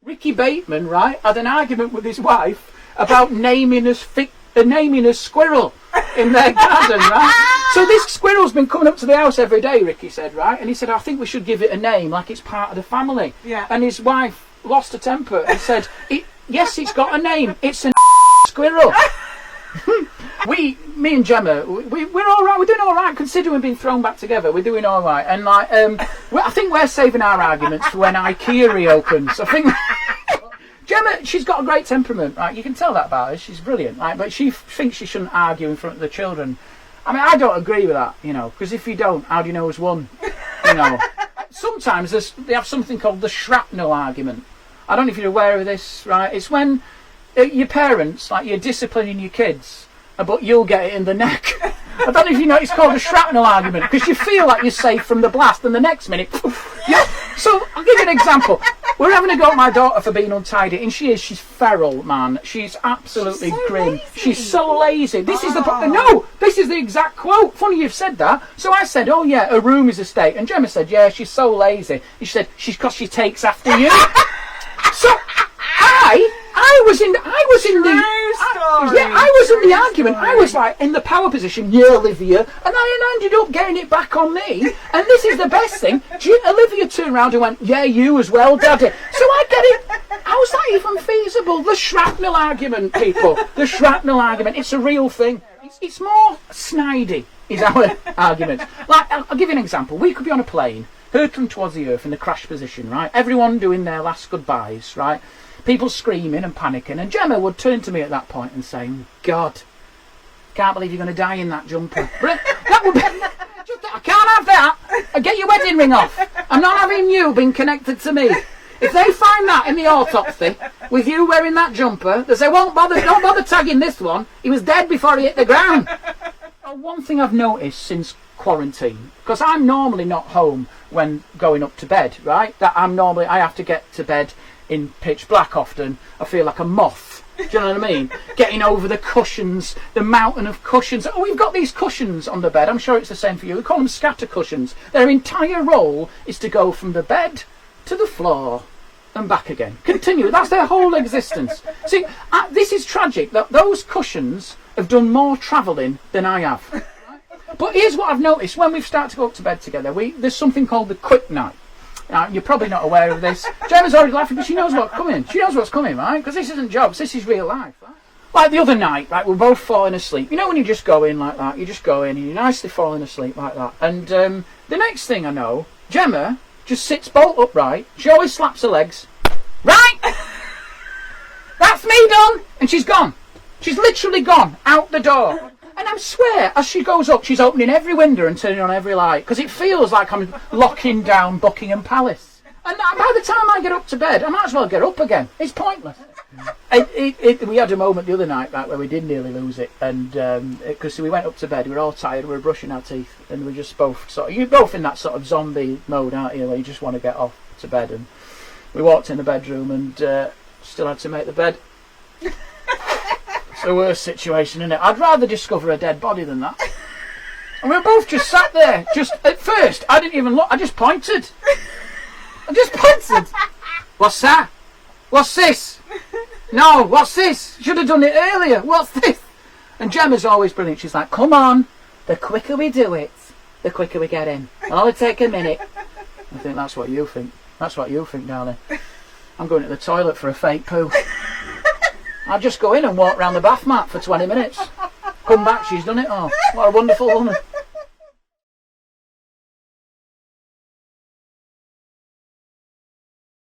Ricky Bateman, right, had an argument with his wife about naming a squirrel in their garden, right? So this squirrel's been coming up to the house every day, Ricky said, right? And he said, I think we should give it a name, like it's part of the family. Yeah. And his wife lost her temper and said, yes, it's got a name. It's a squirrel. Me and Gemma, we're all right. We're doing all right, considering we've been thrown back together. We're doing all right, and like, I think we're saving our arguments for when IKEA reopens. I think Gemma, she's got a great temperament, right? You can tell that about her. She's brilliant, right? But she thinks she shouldn't argue in front of the children. I mean, I don't agree with that, because if you don't, how do you know who's won? Sometimes they have something called the shrapnel argument. I don't know if you're aware of this, right? It's when your parents, like, you're disciplining your kids, but you'll get it in the neck. I don't know if you know, it's called a shrapnel argument, because you feel like you're safe from the blast, and the next minute, yeah. So I'll give you an example. We're having a go at my daughter for being untidy, and she's feral, man. She's absolutely grim. Lazy. She's so lazy. This is the exact quote. Funny you've said that. So I said, oh yeah, her room is a state, and Gemma said, yeah, she's so lazy. And she said, she's because she takes after you. So I was in the argument. I was like in the power position, yeah, Olivia, and I ended up getting it back on me. And this is the best thing. Olivia turned around and went, yeah, you as well, Daddy. So I get it. How's that even feasible? The shrapnel argument, people. The shrapnel argument. It's a real thing. It's more snidey, is our argument. Like, I'll give you an example. We could be on a plane, hurtling towards the earth in the crash position, right? Everyone doing their last goodbyes, right? People screaming and panicking, and Gemma would turn to me at that point and say, God, can't believe you're going to die in that jumper. That would be, I can't have that. Get your wedding ring off. I'm not having you being connected to me. If they find that in the autopsy with you wearing that jumper, they say, don't bother tagging this one. He was dead before he hit the ground. One thing I've noticed since quarantine, because I'm normally not home when going up to bed, right? I have to get to bed in pitch black often. I feel like a moth. Do you know what I mean? Getting over the cushions, the mountain of cushions. Oh, we've got these cushions on the bed. I'm sure it's the same for you. We call them scatter cushions. Their entire role is to go from the bed to the floor and back again. Continue. That's their whole existence. See, this is tragic that those cushions have done more travelling than I have. But here's what I've noticed. When we've started to go up to bed together, there's something called the quick night. Now, you're probably not aware of this. Gemma's already laughing, but she knows what's coming. She knows what's coming, right? Because this isn't jokes, this is real life. Right? Like the other night, like, we're both falling asleep. You know when you just go in like that? You just go in and you're nicely falling asleep like that. And the next thing I know, Gemma just sits bolt upright. She always slaps her legs. Right! That's me done! And she's gone. She's literally gone out the door. And I swear, as she goes up, she's opening every window and turning on every light, because it feels like I'm locking down Buckingham Palace. And by the time I get up to bed, I might as well get up again. It's pointless. We had a moment the other night, like, where we did nearly lose it, and because we went up to bed, we were all tired, we were brushing our teeth, and we just both you're both in that sort of zombie mode, aren't you, where you just want to get off to bed. And we walked in the bedroom and still had to make the bed. It's the worst situation, isn't it? I'd rather discover a dead body than that. And we were both just sat there. Just at first, I didn't even look. I just pointed. What's that? What's this? No, what's this? Should have done it earlier. What's this? And Gemma's always brilliant. She's like, come on. The quicker we do it, the quicker we get in. It'll only take a minute. I think that's what you think. That's what you think, darling. I'm going to the toilet for a fake poo. I'll just go in and walk around the bath mat for 20 minutes. Come back, she's done it all. What a wonderful woman.